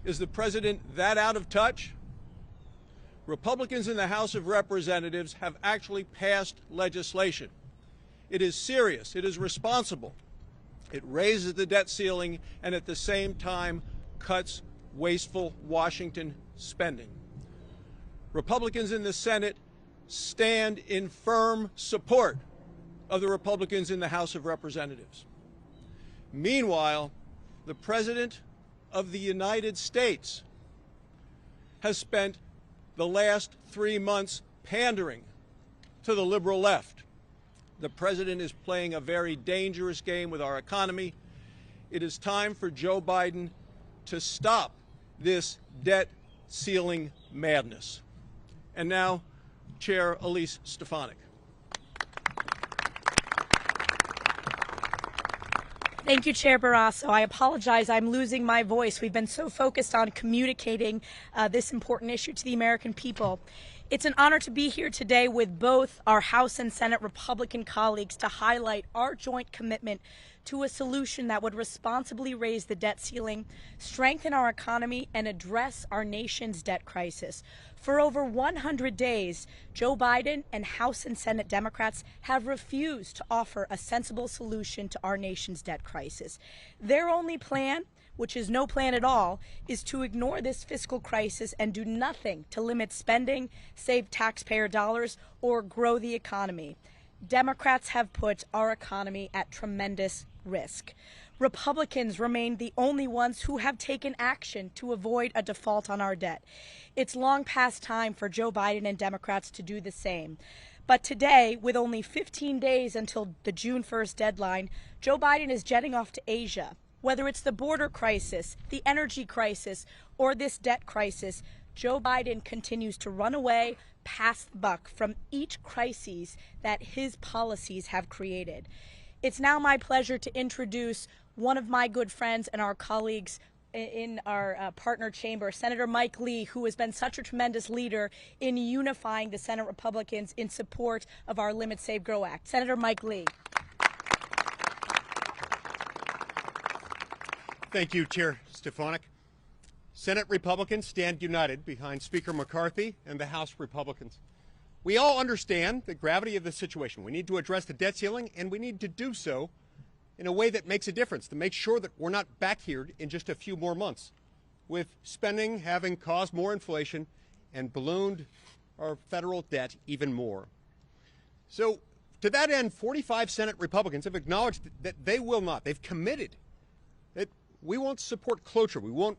Is the president that out of touch? Republicans in the House of Representatives have actually passed legislation. It is serious. It is responsible. It raises the debt ceiling and at the same time cuts wasteful Washington spending. Republicans in the Senate stand in firm support of the Republicans in the House of Representatives. Meanwhile, the President of the United States has spent the last 3 months pandering to the liberal left. The President is playing a very dangerous game with our economy. It is time for Joe Biden to stop this debt ceiling madness. And now, Chair Elise Stefanik. Thank you, Chair Barrasso. I apologize. I'm losing my voice. We've been so focused on communicating this important issue to the American people. It's an honor to be here today with both our House and Senate Republican colleagues to highlight our joint commitment to a solution that would responsibly raise the debt ceiling, strengthen our economy, and address our nation's debt crisis. For over 100 days, Joe Biden and House and Senate Democrats have refused to offer a sensible solution to our nation's debt crisis. Their only plan, which is no plan at all, is to ignore this fiscal crisis and do nothing to limit spending, save taxpayer dollars, or grow the economy. Democrats have put our economy at tremendous risk. Republicans remain the only ones who have taken action to avoid a default on our debt. It's long past time for Joe Biden and Democrats to do the same. But today, with only 15 days until the June 1st deadline, Joe Biden is jetting off to Asia. Whether it's the border crisis, the energy crisis, or this debt crisis, Joe Biden continues to run away, pass the buck from each crisis that his policies have created. It's now my pleasure to introduce one of my good friends and our colleagues in our partner chamber, Senator Mike Lee, who has been such a tremendous leader in unifying the Senate Republicans in support of our Limit, Save, Grow Act. Senator Mike Lee. Thank you, Chair Stefanik. Senate Republicans stand united behind Speaker McCarthy and the House Republicans. We all understand the gravity of the situation. We need to address the debt ceiling, and we need to do so in a way that makes a difference, to make sure that we're not back here in just a few more months, with spending having caused more inflation and ballooned our federal debt even more. So to that end, 45 Senate Republicans have acknowledged that they will not, they've committed that we won't support cloture, we won't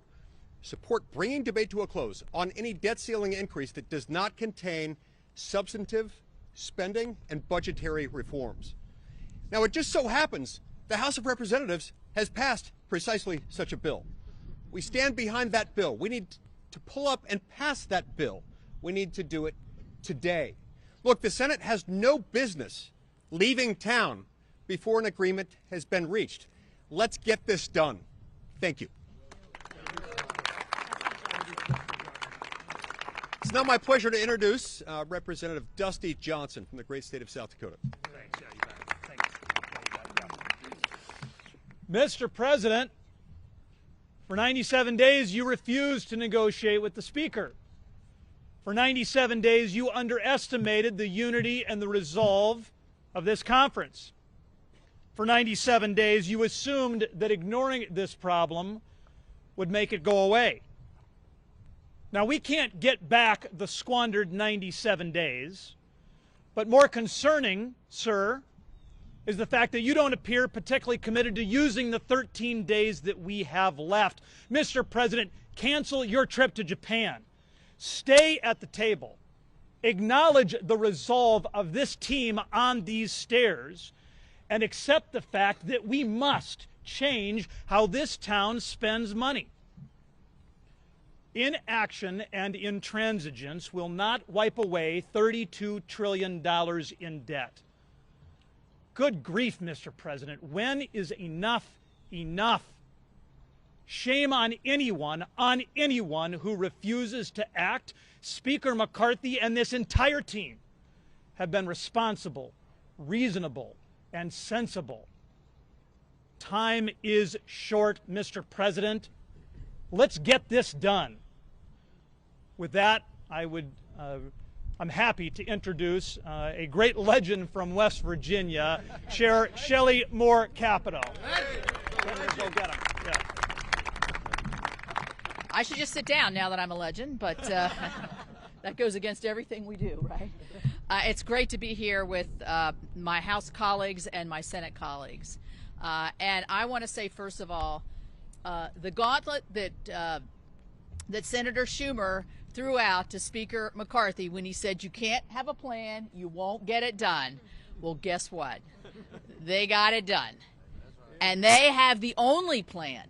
support bringing debate to a close on any debt ceiling increase that does not contain substantive spending and budgetary reforms. Now, it just so happens the House of Representatives has passed precisely such a bill. We stand behind that bill. We need to pull up and pass that bill. We need to do it today. Look, the Senate has no business leaving town before an agreement has been reached. Let's get this done. Thank you. It's now my pleasure to introduce Representative Dusty Johnson from the great state of South Dakota. Thanks. Yeah, you bet. Mr. President, for 97 days you refused to negotiate with the Speaker. For 97 days you underestimated the unity and the resolve of this conference. For 97 days you assumed that ignoring this problem would make it go away. Now, we can't get back the squandered 97 days, but more concerning, sir, is the fact that you don't appear particularly committed to using the 13 days that we have left. Mr. President, cancel your trip to Japan. Stay at the table. Acknowledge the resolve of this team on these stairs and accept the fact that we must change how this town spends money. Inaction and intransigence will not wipe away $32 trillion in debt. Good grief, Mr. President. When is enough enough? Shame on anyone who refuses to act. Speaker McCarthy and this entire team have been responsible, reasonable, and sensible. Time is short, Mr. President. Let's get this done. With that, I'm happy to introduce a great legend from West Virginia, Chair Shelley Moore Capito. Go get him. Yeah. I should just sit down now that I'm a legend, but that goes against everything we do, right? It's great to be here with my House colleagues and my Senate colleagues. And I want to say, first of all, the gauntlet that Senator Schumer threw out to Speaker McCarthy when he said you can't have a plan, you won't get it done. Well, guess what? They got it done. And they have the only plan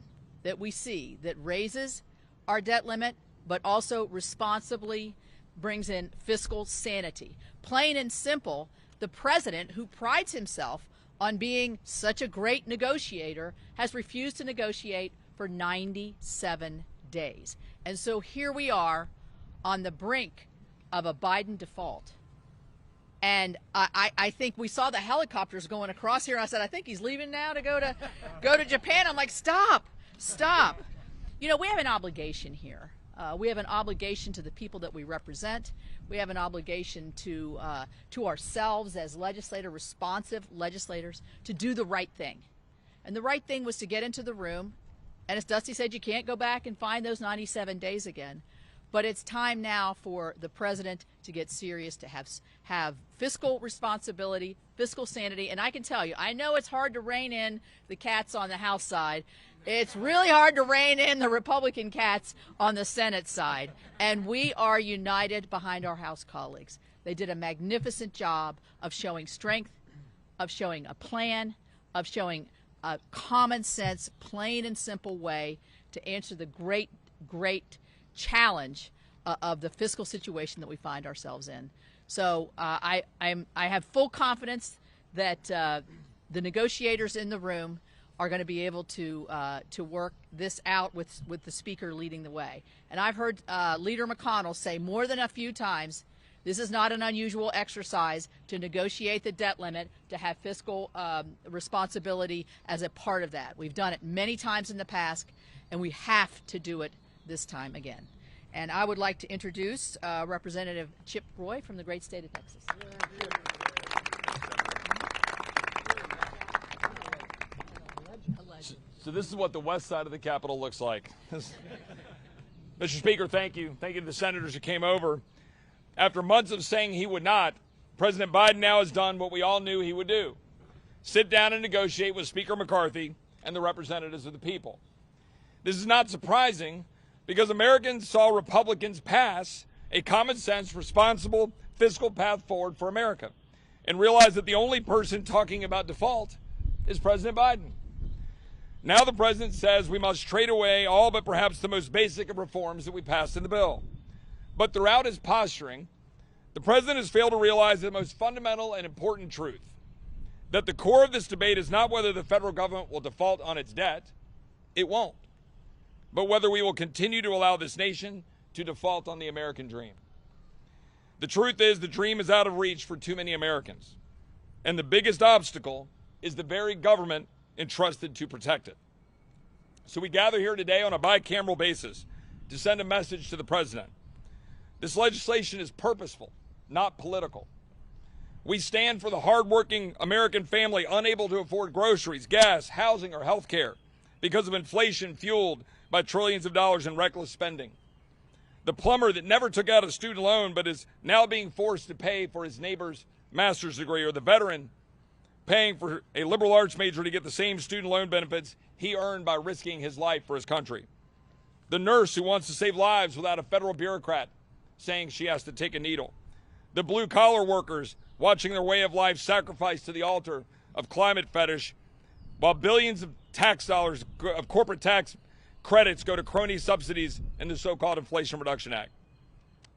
that we see that raises our debt limit, but also responsibly brings in fiscal sanity. Plain and simple, the president, who prides himself on being such a great negotiator, has refused to negotiate for 97 days. And so here we are on the brink of a Biden default. And I think we saw the helicopters going across here. I said, I think he's leaving now to go to Japan. I'm like, stop. You know, we have an obligation here. We have an obligation to the people that we represent. We have an obligation to ourselves as responsive legislators, to do the right thing. And the right thing was to get into the room. And as Dusty said, you can't go back and find those 97 days again. But it's time now for the president to get serious, to have fiscal responsibility, fiscal sanity. And I can tell you, I know it's hard to rein in the cats on the House side. It's really hard to rein in the Republican cats on the Senate side. And we are united behind our House colleagues. They did a magnificent job of showing strength, of showing a plan, of showing a common sense, plain and simple way to answer the great challenge of the fiscal situation that we find ourselves in. So I have full confidence that the negotiators in the room are going to be able to work this out with the Speaker leading the way. And I've heard Leader McConnell say more than a few times, this is not an unusual exercise to negotiate the debt limit, to have fiscal responsibility as a part of that. We've done it many times in the past, and we have to do it this time again. And I would like to introduce Representative Chip Roy from the great state of Texas. So this is what the west side of the Capitol looks like. Mr. Speaker, thank you. Thank you to the senators who came over. After months of saying he would not, President Biden now has done what we all knew he would do: sit down and negotiate with Speaker McCarthy and the representatives of the people. This is not surprising, because Americans saw Republicans pass a common-sense, responsible fiscal path forward for America and realized that the only person talking about default is President Biden. Now the president says we must trade away all but perhaps the most basic of reforms that we passed in the bill. But throughout his posturing, the president has failed to realize the most fundamental and important truth: that the core of this debate is not whether the federal government will default on its debt. It won't. But whether we will continue to allow this nation to default on the American dream. The truth is, the dream is out of reach for too many Americans. And the biggest obstacle is the very government entrusted to protect it. So we gather here today on a bicameral basis to send a message to the president. This legislation is purposeful, not political. We stand for the hardworking American family unable to afford groceries, gas, housing, or health care because of inflation fueled by trillions of dollars in reckless spending. The plumber that never took out a student loan but is now being forced to pay for his neighbor's master's degree, or the veteran paying for a liberal arts major to get the same student loan benefits he earned by risking his life for his country. The nurse who wants to save lives without a federal bureaucrat saying she has to take a needle. The blue-collar workers watching their way of life sacrificed to the altar of climate fetish, while billions of tax dollars of corporate tax credits go to crony subsidies in the so-called Inflation Reduction Act.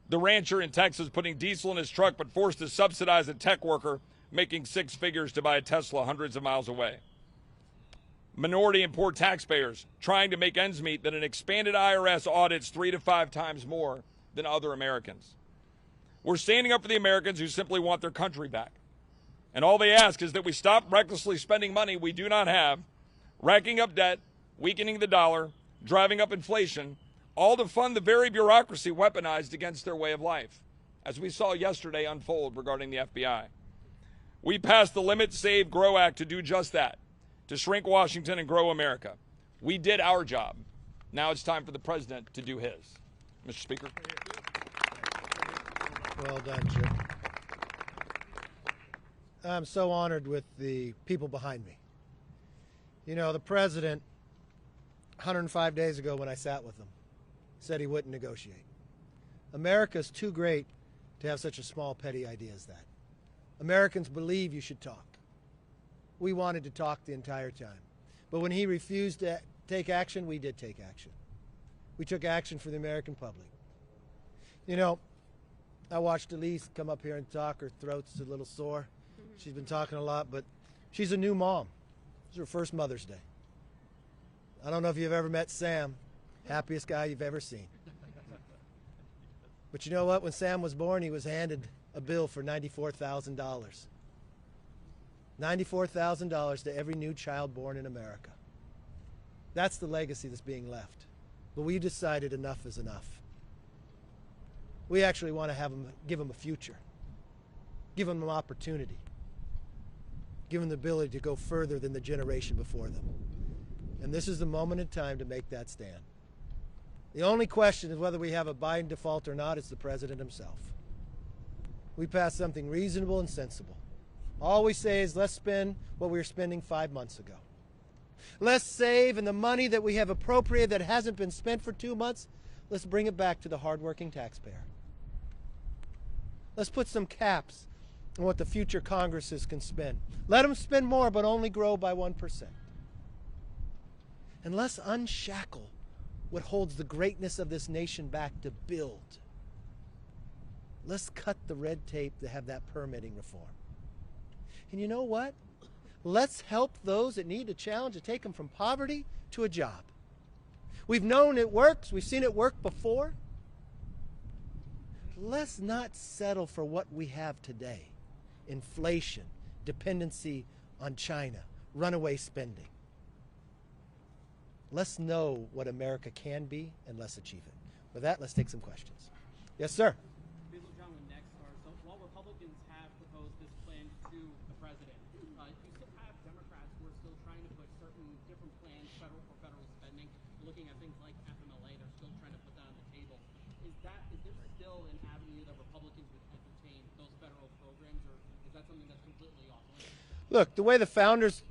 The rancher in Texas putting diesel in his truck but forced to subsidize a tech worker making six figures to buy a Tesla hundreds of miles away. Minority and poor taxpayers trying to make ends meet that an expanded IRS audits 3 to 5 times more than other Americans. We're standing up for the Americans who simply want their country back. And all they ask is that we stop recklessly spending money we do not have, racking up debt, weakening the dollar, driving up inflation, all to fund the very bureaucracy weaponized against their way of life, as we saw yesterday unfold regarding the FBI. We passed the Limit, Save, Grow Act to do just that, to shrink Washington and grow America. We did our job. Now it's time for the president to do his. Mr. Speaker. Well done, Chip. I'm so honored with the people behind me. You know, the president, 105 days ago when I sat with him, said he wouldn't negotiate. America's too great to have such a small, petty idea as that. Americans believe you should talk. We wanted to talk the entire time. But when he refused to take action, we did take action. We took action for the American public. You know, I watched Elise come up here and talk. Her throat's a little sore. She's been talking a lot, but she's a new mom. It's her first Mother's Day. I don't know if you've ever met Sam, happiest guy you've ever seen. But you know what? When Sam was born, he was handed a bill for $94,000. $94,000 to every new child born in America. That's the legacy that's being left. But we decided enough is enough. We actually want to give them a future, give them an opportunity, give them the ability to go further than the generation before them. And this is the moment in time to make that stand. The only question is whether we have a Biden default or not. It's the president himself. We passed something reasonable and sensible. All we say is let's spend what we were spending 5 months ago. Let's save, and the money that we have appropriated that hasn't been spent for 2 months, let's bring it back to the hardworking taxpayer. Let's put some caps on what the future Congresses can spend. Let them spend more, but only grow by 1%. And let's unshackle what holds the greatness of this nation back to build. Let's cut the red tape to have that permitting reform. And you know what? Let's help those that need a challenge to take them from poverty to a job. We've known it works. We've seen it work before. Let's not settle for what we have today. Inflation, dependency on China, runaway spending. Let's know what America can be, and let's achieve it. With that, let's take some questions. Yes, sir. So while Republicans have proposed this plan to the president, you still have Democrats who are still trying to put certain different plans federal spending. Looking at things like FMLA, they're still trying to put that on the table. Is there still an avenue that Republicans would entertain those federal programs, or is that something that's completely off limits? Look, the way the founders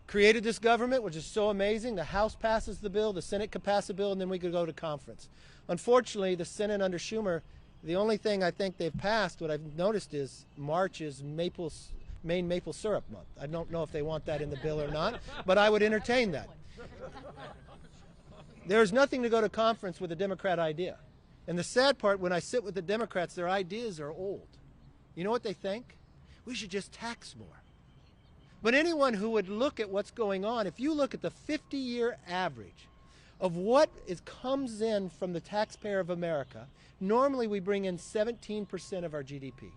created this government, which is so amazing, the House passes the bill, the Senate could pass a bill, and then we could go to conference. Unfortunately, the Senate under Schumer, the only thing I think they've passed, what I've noticed is March is Maine maple syrup month. I don't know if they want that in the bill or not, but I would entertain that. There's nothing to go to conference with a Democrat idea. And the sad part, when I sit with the Democrats, their ideas are old. You know what they think? We should just tax more. But anyone who would look at what's going on, if you look at the 50-year average of what comes in from the taxpayer of America, normally we bring in 17% of our GDP.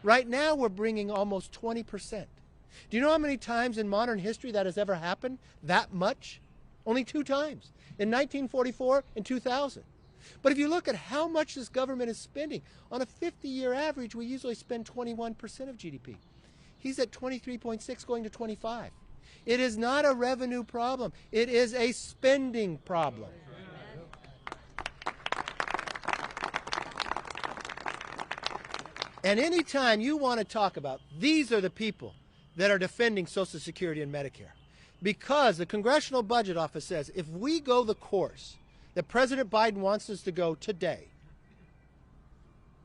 Right now we're bringing almost 20%. Do you know how many times in modern history that has ever happened? That much? Only 2 times, in 1944 and 2000. But if you look at how much this government is spending, on a 50-year average, we usually spend 21% of GDP. He's at 23.6 going to 25. It is not a revenue problem. It is a spending problem. And anytime you want to talk about, these are the people that are defending Social Security and Medicare. Because the Congressional Budget Office says if we go the course that President Biden wants us to go today,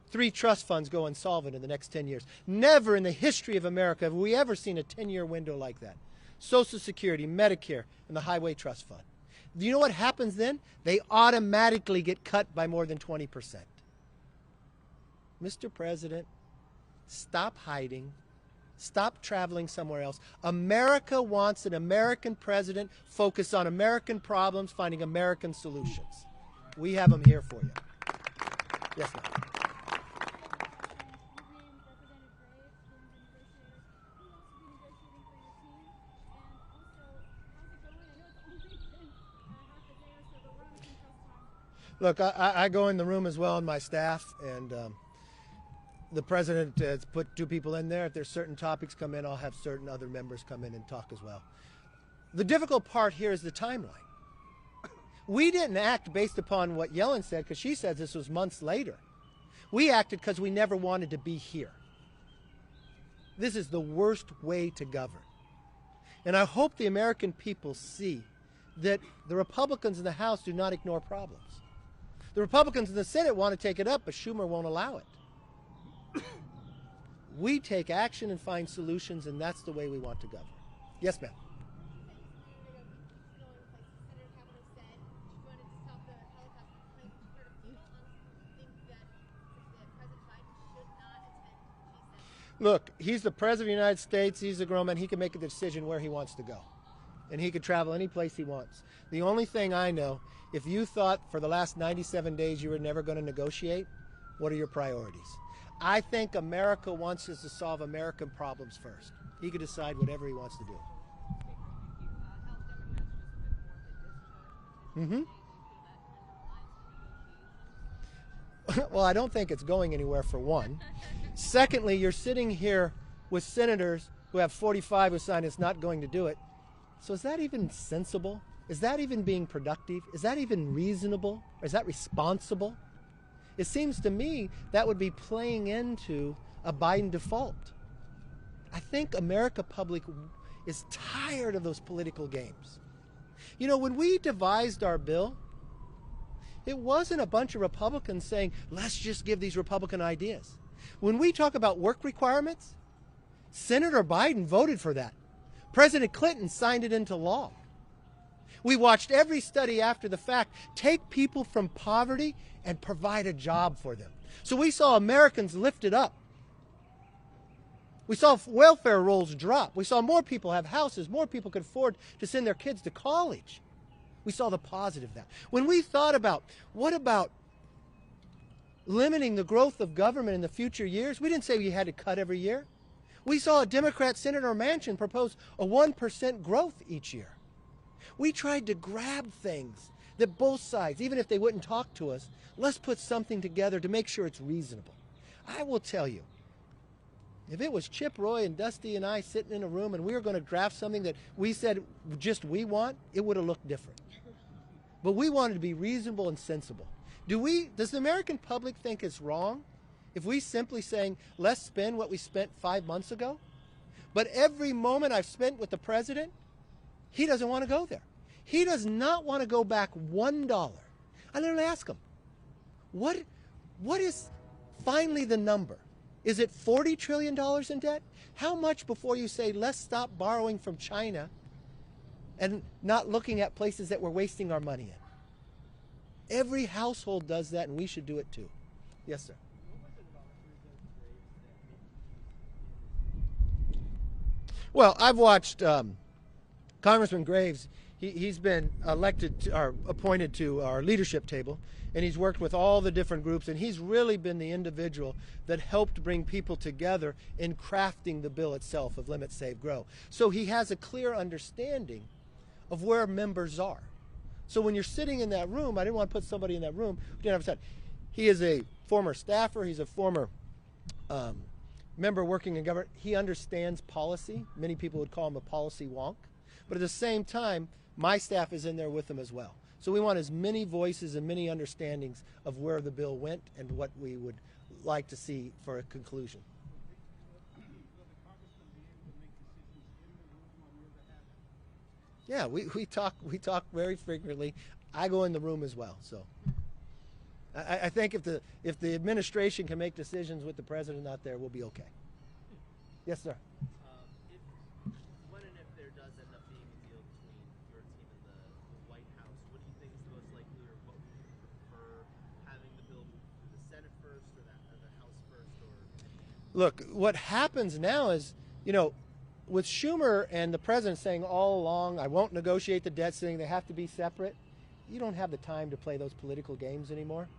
3 trust funds go insolvent in the next 10 years. Never in the history of America have we ever seen a 10-year window like that. Social Security, Medicare, and the Highway Trust Fund. Do you know what happens then? They automatically get cut by more than 20%. Mr. President, stop hiding. Stop traveling somewhere else. America wants an American president focused on American problems, finding American solutions. We have them here for you. Yes, ma'am. Look, I go in the room as well, and my staff, and the president has put 2 people in there. If there's certain topics come in, I'll have certain other members come in and talk as well. The difficult part here is the timeline. We didn't act based upon what Yellen said, because she said this was months later. We acted because we never wanted to be here. This is the worst way to govern. And I hope the American people see that the Republicans in the House do not ignore problems. The Republicans in the Senate want to take it up, but Schumer won't allow it. We take action and find solutions, and that's the way we want to govern. Yes, ma'am. Look, he's the President of the United States. He's a grown man. He can make a decision where he wants to go. And he can travel any place he wants. The only thing I know, if you thought for the last 97 days you were never going to negotiate, what are your priorities? I think America wants us to solve American problems first. He can decide whatever he wants to do. Well, I don't think it's going anywhere, for one. Secondly, you're sitting here with senators who have 45 who signed it's not going to do it. So is that even sensible? Is that even being productive? Is that even reasonable? Or is that responsible? It seems to me that would be playing into a Biden default. I think America public is tired of those political games. You know, when we devised our bill, it wasn't a bunch of Republicans saying, let's just give these Republican ideas. When we talk about work requirements, Senator Biden voted for that. President Clinton signed it into law. We watched every study after the fact take people from poverty and provide a job for them. So we saw Americans lifted up. We saw welfare rolls drop. We saw more people have houses. More people could afford to send their kids to college. We saw the positive of that. When we thought about, what about limiting the growth of government in the future years, we didn't say we had to cut every year. We saw a Democrat Senator Manchin propose a 1% growth each year. We tried to grab things that both sides, even if they wouldn't talk to us, let's put something together to make sure it's reasonable. I will tell you, if it was Chip Roy and Dusty and I sitting in a room and we were going to draft something that we said just we want, it would have looked different. But we wanted to be reasonable and sensible. Does the American public think it's wrong if we simply saying, let's spend what we spent 5 months ago? But every moment I've spent with the president, he doesn't want to go there. He does not want to go back $1. I literally ask him, what is finally the number? Is it $40 trillion in debt? How much before you say, let's stop borrowing from China and not looking at places that we're wasting our money in? Every household does that, and we should do it too. Yes, sir. Well, I've watched Congressman Graves. He's been elected or appointed to our leadership table, and he's worked with all the different groups, and he's really been the individual that helped bring people together in crafting the bill itself of Limit, Save, Grow. So he has a clear understanding of where members are. So when you're sitting in that room, I didn't want to put somebody in that room who didn't have a sense. He is a former staffer. He's a former member working in government. He understands policy. Many people would call him a policy wonk. But at the same time, my staff is in there with him as well. So we want as many voices and many understandings of where the bill went and what we would like to see for a conclusion. Yeah, we talk very frequently. I go in the room as well. So I think if the administration can make decisions with the president not there, we'll be okay. Yes, sir. When and if there does end up being a deal between your team and the White House, what do you think is the most likely, or what would you prefer, having the bill move through the Senate first or the House first? Or look, what happens now is, you know, with Schumer and the president saying all along, I won't negotiate the debt ceiling, they have to be separate, you don't have the time to play those political games anymore.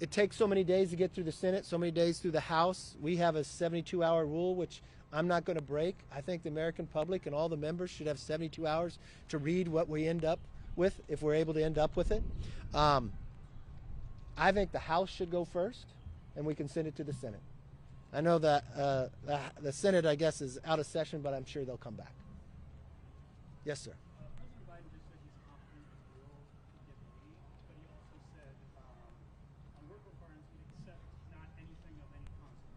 It takes so many days to get through the Senate, so many days through the House. We have a 72-hour rule, which I'm not going to break. I think the American public and all the members should have 72 hours to read what we end up with if we're able to end up with it. I think the House should go first, and we can send it to the Senate. I know that the Senate, I guess, is out of session, but I'm sure they'll come back. Yes, sir. President Biden just said he's confident in the bill to get paid, but he also said on work requirements he'd accept not anything of any consequence.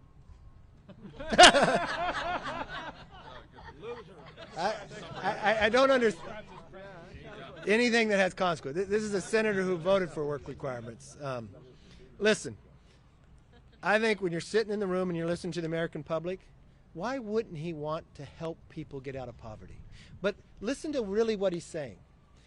I don't understand anything that has consequence. This is a senator who voted for work requirements. Listen, I think when you're sitting in the room and you're listening to the American public, why wouldn't he want to help people get out of poverty? But listen to really what he's saying.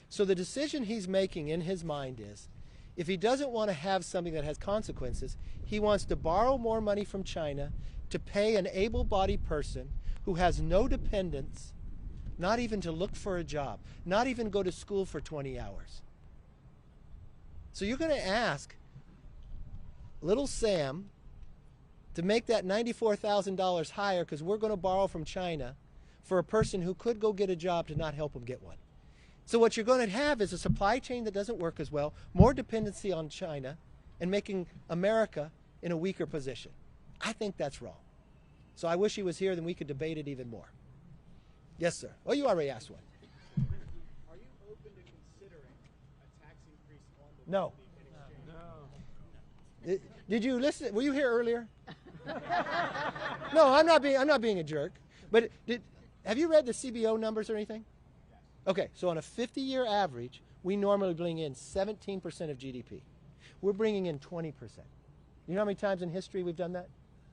So the decision he's making in his mind is, if he doesn't want to have something that has consequences, he wants to borrow more money from China to pay an able-bodied person who has no dependents, not even to look for a job, not even go to school for 20 hours. So you're going to ask little Sam to make that $94,000 higher because we're going to borrow from China for a person who could go get a job to not help him get one. So what you're going to have is a supply chain that doesn't work as well, more dependency on China, and making America in a weaker position. I think that's wrong. So I wish he was here, then we could debate it even more. Yes, sir. Oh, you already asked one. Are you open to considering a tax increase on the No. Did you listen? Were you here earlier? No, I'm not being a jerk. But have you read the CBO numbers or anything? Okay, so on a 50-year average, we normally bring in 17% of GDP. We're bringing in 20%. You know how many times in history we've done that?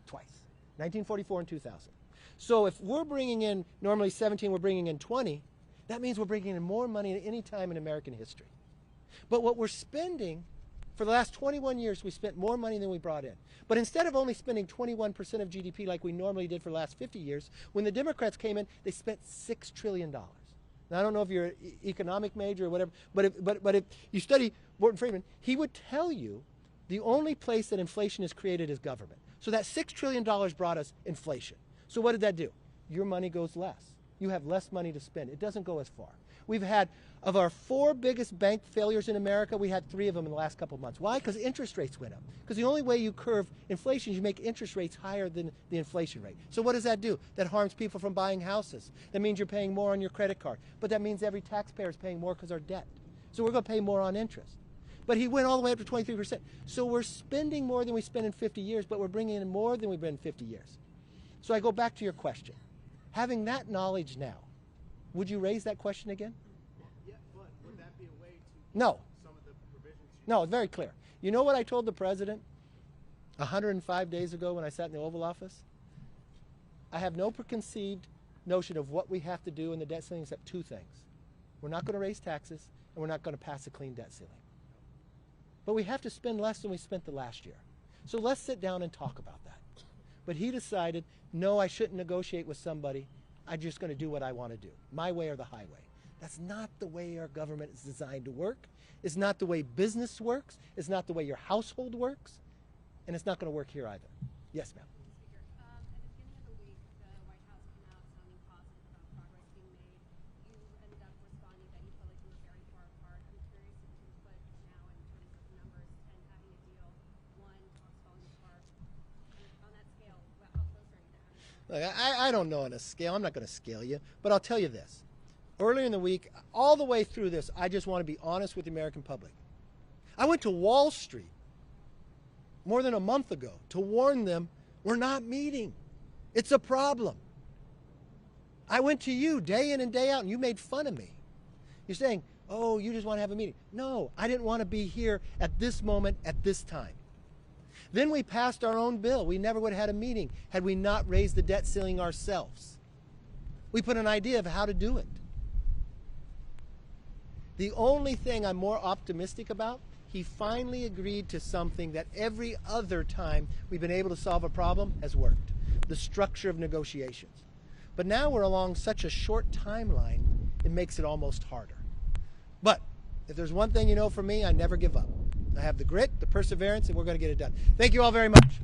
Twice. 1944 and 2000. So if we're bringing in normally 17, we're bringing in 20, that means we're bringing in more money than any time in American history. But what we're spending, for the last 21 years, we spent more money than we brought in. But instead of only spending 21% of GDP like we normally did for the last 50 years, when the Democrats came in, they spent $6 trillion. Now, I don't know if you're an economic major or whatever, but if you study Morton Friedman, he would tell you the only place that inflation is created is government. So that $6 trillion brought us inflation. So what did that do? Your money goes less. You have less money to spend. It doesn't go as far. We've had, of our 4 biggest bank failures in America, we had 3 of them in the last couple of months. Why? Because interest rates went up. Because the only way you curve inflation is you make interest rates higher than the inflation rate. So what does that do? That harms people from buying houses. That means you're paying more on your credit card. But that means every taxpayer is paying more because our debt. So we're going to pay more on interest. But he went all the way up to 23%. So we're spending more than we spent in 50 years, but we're bringing in more than we've been in 50 years. So I go back to your question. Having that knowledge now, would you raise that question again? Yeah, but would that be a way to No. some of the provisions? No, it's very clear. You know what I told the president 105 days ago when I sat in the Oval Office? I have no preconceived notion of what we have to do in the debt ceiling except 2 things. We're not going to raise taxes, and we're not going to pass a clean debt ceiling. But we have to spend less than we spent the last year. So let's sit down and talk about that. But he decided, no, I shouldn't negotiate with somebody. I'm just going to do what I want to do, my way or the highway. That's not the way our government is designed to work. It's not the way business works. It's not the way your household works. And it's not going to work here either. Yes, ma'am. Speaker, at the beginning of the week, the White House came out sounding positive about progress being made. You ended up responding that you felt like you were very far apart. I'm curious if you could put now in terms of numbers and having a deal, one, talks falling apart. On that scale, how close are you to having a deal? Look, I don't know on a scale. I'm not going to scale you. But I'll tell you this. Earlier in the week, all the way through this, I just want to be honest with the American public. I went to Wall Street more than a month ago to warn them we're not meeting. It's a problem. I went to you day in and day out, and you made fun of me. You're saying, oh, you just want to have a meeting. No, I didn't want to be here at this moment, at this time. Then we passed our own bill. We never would have had a meeting had we not raised the debt ceiling ourselves. We put an idea of how to do it. The only thing I'm more optimistic about, he finally agreed to something that every other time we've been able to solve a problem has worked. The structure of negotiations. But now we're along such a short timeline, it makes it almost harder. But if there's one thing you know from me, I never give up. I have the grit, the perseverance, and we're going to get it done. Thank you all very much.